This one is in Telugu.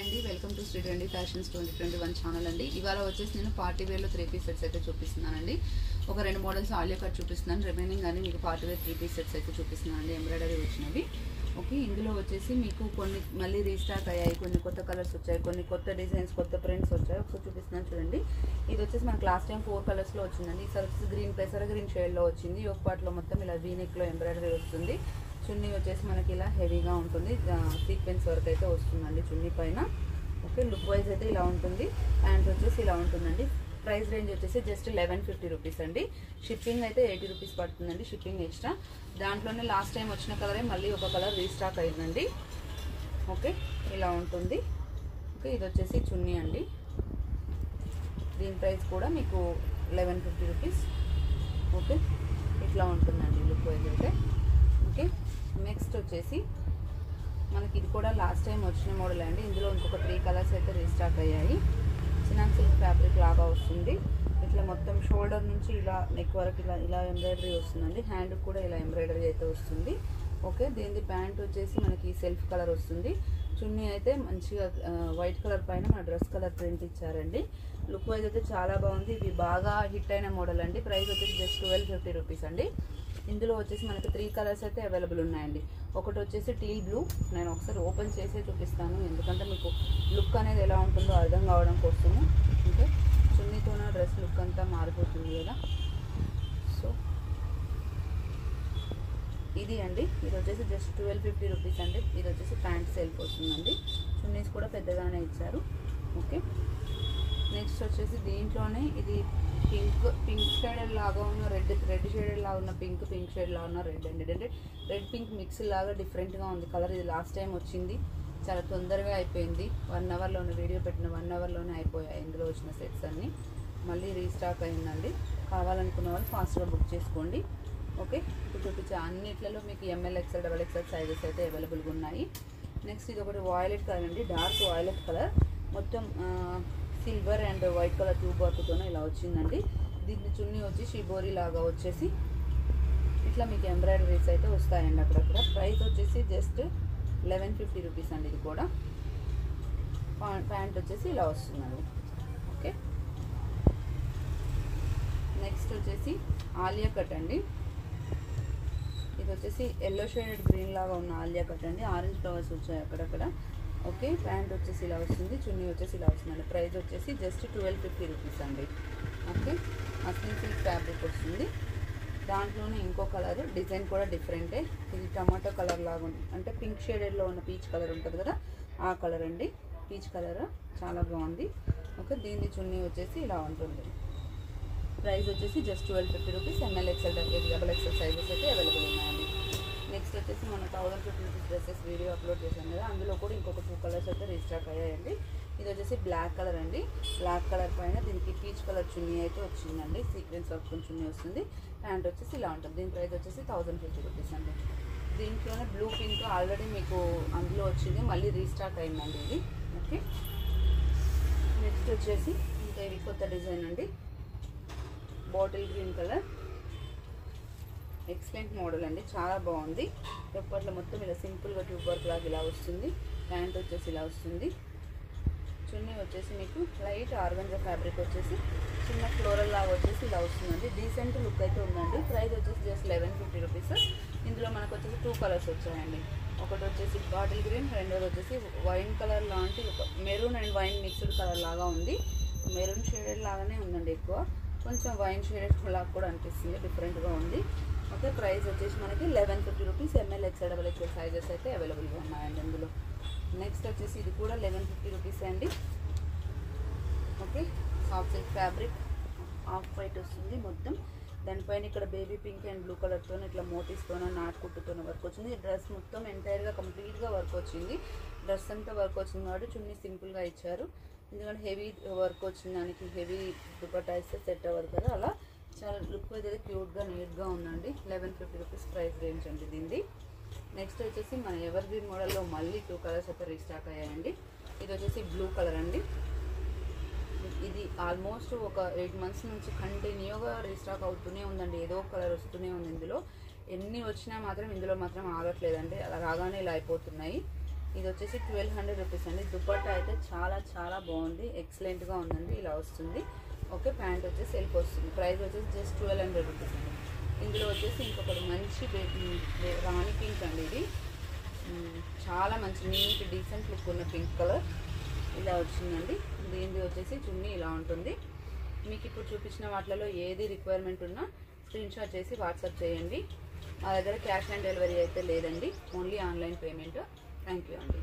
అండి, welcome to Sri trendy fashions 2021 channel అండి. ఇవాళ వచ్చేసి నేను పార్టీ వేర్లో 3 పీస్ సెట్స్ అయితే చూపిస్తున్నానండి. ఒక 2 మోడల్స్ ఆలియా కట్ చూపిస్తున్నాను, రిమైనింగ్ కానీ మీకు పార్టీ వేర్ 3 పీస్ సెట్స్ అయితే చూపిస్తున్నానండి. ఎంబ్రాయిడరీ వచ్చినవి. ఓకే, ఇందులో వచ్చేసి మీకు కొన్ని మళ్ళీ రీస్టాక్ అయ్యాయి, కొన్ని కొత్త కలర్స్ వచ్చాయి, కొన్ని కొత్త డిజైన్స్, కొత్త ప్రింట్స్ వచ్చాయి. ఒకసారి చూపిస్తున్నాను చూడండి. ఇది వచ్చేసి మనకు లాస్ట్ టైం 4 కలర్స్లో వచ్చిందండి. ఈసారి వచ్చేసి గ్రీన్ పెసర గ్రీన్ షేడ్లో వచ్చింది. ఒక పార్ట్లో మొత్తం ఇలా వీనెక్లో ఎంబ్రాయిడరీ వస్తుంది. చున్నీ వచ్చేసి మనకి ఇలా హెవీగా ఉంటుంది, సీక్వెన్స్ వర్క్ అయితే వస్తుందండి చున్నీ పైన. ఓకే, లుక్ వైజ్ అయితే ఇలా ఉంటుంది. ప్యాంట్ వచ్చేసి ఇలా ఉంటుందండి. ప్రైస్ రేంజ్ వచ్చేసి జస్ట్ 1150 రూపీస్ అండి. షిప్పింగ్ అయితే 80 రూపీస్ పడుతుందండి, షిప్పింగ్ ఎక్స్ట్రా. దాంట్లోనే లాస్ట్ టైం వచ్చిన కలరే మళ్ళీ ఒక కలర్ రీస్టాక్ అయిందండి. ఓకే, ఇలా ఉంటుంది. ఓకే, ఇది వచ్చేసి చున్నీ అండి. దీని ప్రైస్ కూడా మీకు 1150 రూపీస్. ఓకే, ఇట్లా ఉంటుందండి లుక్ వైజ్ అయితే. ఓకే, నెక్స్ట్ వచ్చేసి మనకి ఇది కూడా లాస్ట్ టైం వచ్చిన మోడల్ అండి. ఇందులో ఇంకొక 3 కలర్స్ అయితే రీస్టాక్ అయ్యాయి. చినాన్ సిల్క్ ఫ్యాబ్రిక్ లాగా వస్తుంది. ఇట్లా మొత్తం షోల్డర్ నుంచి ఇలా నెక్ వరకు ఇలా ఎంబ్రాయిడరీ వస్తుందండి. హ్యాండ్ కూడా ఇలా ఎంబ్రాయిడరీ అయితే వస్తుంది. ఓకే, దీని ప్యాంట్ వచ్చేసి మనకి సెల్ఫ్ కలర్ వస్తుంది. చున్నీ అయితే మంచిగా వైట్ కలర్ పైన మన డ్రెస్ కలర్ ప్రింట్ ఇచ్చారండి. లుక్ వైజ్ అయితే చాలా బాగుంది. ఇవి బాగా హిట్ అయిన మోడల్ అండి. ప్రైస్ వచ్చేసి జస్ట్ 1250 రూపీస్ అండి. ఇందులో వచ్చేసి మనకి 3 కలర్స్ అయితే అవైలబుల్ ఉన్నాయండి. ఒకటి వచ్చేసి టీల్ బ్లూ. నేను ఒకసారి ఓపెన్ చేసే చూపిస్తాను, ఎందుకంటే మీకు లుక్ అనేది ఎలా ఉంటుందో అర్థం కావడం కోసము. ఓకే, చున్నీతోన డ్రెస్ లుక్ అంతా మారిపోతుంది కదా. సో ఇది అండి, ఇది వచ్చేసి జస్ట్ 1250 రూపీస్ అండి. ఇది వచ్చేసి ప్యాంట్ సెల్ఫ్ వస్తుందండి. చున్నీస్ కూడా పెద్దగానే ఇచ్చారు. ఓకే, నెక్స్ట్ వచ్చేసి దీంట్లోనే ఇది పింక్ షేడెడ్ లాగా ఉన్న రెడ్ షేడెడ్ లాగా ఉన్న పింక్ షేడ్ లాగా ఉన్న రెడ్ అండి. అంటే రెడ్ పింక్ మిక్స్ లాగా డిఫరెంట్గా ఉంది కలర్. ఇది లాస్ట్ టైం వచ్చింది, చాలా తొందరగా అయిపోయింది. 1 అవర్లోనే వీడియో పెట్టిన 1 అవర్లోనే అయిపోయాయి ఇందులో వచ్చిన సెట్స్ అన్నీ. మళ్ళీ రీస్టాక్ అయిందండి. కావాలనుకున్న వాళ్ళు ఫాస్ట్గా బుక్ చేసుకోండి. ఓకే, ఇప్పుడు చూపించే అన్నిట్లలో మీకు ఎంఎల్ ఎక్స్ఎల్ XXL సైజెస్ అయితే అవైలబుల్గా ఉన్నాయి. నెక్స్ట్ ఇది ఒకటి వాయిలెట్ కలర్ అండి, డార్క్ వాయిలెట్ కలర్. మొత్తం silver and white colour tube వర్క్తోనే ఇలా వచ్చిందండి. దీన్ని చున్నీ వచ్చి షిబోరి లాగా వచ్చేసి ఇట్లా మీకు ఎంబ్రాయిడరీస్ అయితే వస్తాయండి అక్కడక్కడ. ప్రైస్ వచ్చేసి జస్ట్ 1150 రూపీస్ అండి. ఇది కూడా ప్యాంట్ వచ్చేసి ఇలా వస్తుందండి. ఓకే, నెక్స్ట్ వచ్చేసి ఆలియా కట్ అండి. ఇది వచ్చేసి ఎల్లో షేడెడ్ గ్రీన్ లాగా ఉన్న ఆలియా కట్ అండి. ఆరెంజ్ ఫ్లవర్స్ వచ్చాయి అక్కడక్కడ. ఓకే, ప్యాంట్ వచ్చేసి ఇలా వస్తుంది, చున్నీ వచ్చేసి ఇలా వస్తుందండి. ప్రైస్ వచ్చేసి జస్ట్ 1250 రూపీస్ అండి. ఓకే, మస్లిన్ సిల్క్ ఫ్యాబ్రిక్ వస్తుంది. దాంట్లోనే ఇంకో కలర్, డిజైన్ కూడా డిఫరెంటే. ఇది టమాటో కలర్ లాగా ఉంది, అంటే పింక్ షేడెడ్లో ఉన్న పీచ్ కలర్ ఉంటుంది కదా, ఆ కలర్ అండి. పీచ్ కలర్ చాలా బాగుంది. ఓకే, దీని చున్నీ వచ్చేసి ఇలా ఉంటుంది. ప్రైస్ వచ్చేసి just 1250 rupees. M L XL XXL sizes అయితే అవైలబుల్ ఉన్నాయండి. నెక్స్ట్ వచ్చేసి మన 1050 రూపీస్ డ్రెస్సెస్ వీడియో అప్లోడ్ చేశాను కదా, అందులో కూడా ఇంకొక 2 కలర్స్ అయితే రీస్టాక్ అయ్యాయండి. ఇది వచ్చేసి బ్లాక్ కలర్ అండి. బ్లాక్ కలర్ పైన దీనికి పీచ్ కలర్ చున్నీ అయితే వచ్చిందండి. సీక్వెన్స్ వర్క్ చున్నీ వస్తుంది. ప్యాంట్ వచ్చేసి ఇలా ఉంటుంది. దీని ప్రైస్ వచ్చేసి 1050 రూపీస్ అండి. దీంట్లోనే బ్లూ పింక్ ఆల్రెడీ మీకు అందులో వచ్చింది, మళ్ళీ రీస్టాక్ అయిందండి ఇది. ఓకే, నెక్స్ట్ వచ్చేసి ఇంకా ఇవి కొత్త డిజైన్ అండి. Bottle green colour excellent model అండి, చాలా బాగుంది. ఎప్పట్లో మొత్తం ఇలా సింపుల్గా ట్యూబ్ వర్క్ లాగా ఇలా వస్తుంది. ప్యాంట్ వచ్చేసి ఇలా వస్తుంది. చున్నీ వచ్చేసి మీకు లైట్ ఆర్గంజా ఫ్యాబ్రిక్ వచ్చేసి చిన్న ఫ్లోరల్ లాగా వచ్చేసి ఇలా వస్తుందండి. డీసెంట్ లుక్ అయితే ఉందండి. ప్రైస్ వచ్చేసి జస్ట్ 1150 రూపీస్. ఇందులో మనకు వచ్చేసి 2 కలర్స్ వచ్చాయండి. ఒకటి వచ్చేసి బాటిల్ గ్రీన్, రెండోది వచ్చేసి వైన్ కలర్ లాంటి ఒక maroon and wine mixed colour లాగా ఉంది. మెరూన్ షేడెడ్ లాగానే ఉందండి, ఎక్కువ కొంచెం వైన్ షేడెడ్ లాగా కూడా అనిపిస్తుంది, డిఫరెంట్గా ఉంది. ఓకే, ప్రైస్ వచ్చేసి మనకి 1150 రూపీస్. ఎంఎల్ XXL సైజెస్ అయితే అవైలబుల్గా ఉన్నాయండి ఇందులో. నెక్స్ట్ వచ్చేసి ఇది కూడా 1150 రూపీస్ అండి. Okay, soft silk fabric off white వస్తుంది మొత్తం. దానిపైన ఇక్కడ బేబీ పింక్ అండ్ బ్లూ కలర్తో ఇట్లా మోటీస్తోన నాట్ కుట్టుతోన వర్క్ వచ్చింది. డ్రెస్ మొత్తం ఎంటైర్గా కంప్లీట్గా వర్క్ వచ్చింది. డ్రెస్ అంతా వర్క్ వచ్చింది కాబట్టి చున్నీ సింపుల్గా ఇచ్చారు. ఎందుకంటే హెవీ వర్క్ వచ్చింది, దానికి హెవీ దుపట్టా ఇస్తే సెట్ అవ్వదు కదా, అలా చాలా లుక్ అయితే క్యూట్గా నీట్గా ఉందండి. 1150 రూపీస్ ప్రైస్ రేంజ్ అండి దీనిది. నెక్స్ట్ వచ్చేసి మన ఎవర్ గ్రీన్ మోడల్లో మళ్ళీ 2 కలర్స్ అయితే రీస్టాక్ అయ్యాయండి. ఇది వచ్చేసి బ్లూ కలర్ అండి. ఇది ఆల్మోస్ట్ ఒక 8 మంత్స్ నుంచి కంటిన్యూగా రీస్టాక్ అవుతూనే ఉందండి. ఏదో కలర్ వస్తూనే ఉంది. ఇందులో ఎన్ని వచ్చినా మాత్రం ఇందులో మాత్రం ఆగట్లేదండి. అలా రాగానే ఇలా అయిపోతున్నాయి. ఇది వచ్చేసి 1200 రూపీస్ అండి. దుపట్టా అయితే చాలా బాగుంది, ఎక్సలెంట్గా ఉందండి. ఇలా వస్తుంది. ఓకే, ప్యాంట్ వచ్చేసి సెల్ఫ్ వస్తుంది. ప్రైస్ వచ్చేసి జస్ట్ 1200 రూపీస్ అండి. ఇందులో వచ్చేసి ఇంకొకటి మంచి రాణి పింక్ అండి. ఇది చాలా మంచి నీట్ డీసెంట్ లుక్ ఉన్న పింక్ కలర్ ఇలా వచ్చిందండి. దీనిది వచ్చేసి చున్నీ ఇలా ఉంటుంది. మీకు ఇప్పుడు చూపించిన వాటిలో ఏది రిక్వైర్మెంట్ ఉన్నా స్క్రీన్ షాట్ చేసి వాట్సాప్ చేయండి. మా దగ్గర క్యాష్ ఆన్ డెలివరీ అయితే లేదండి, only online payment. Thank you అండి.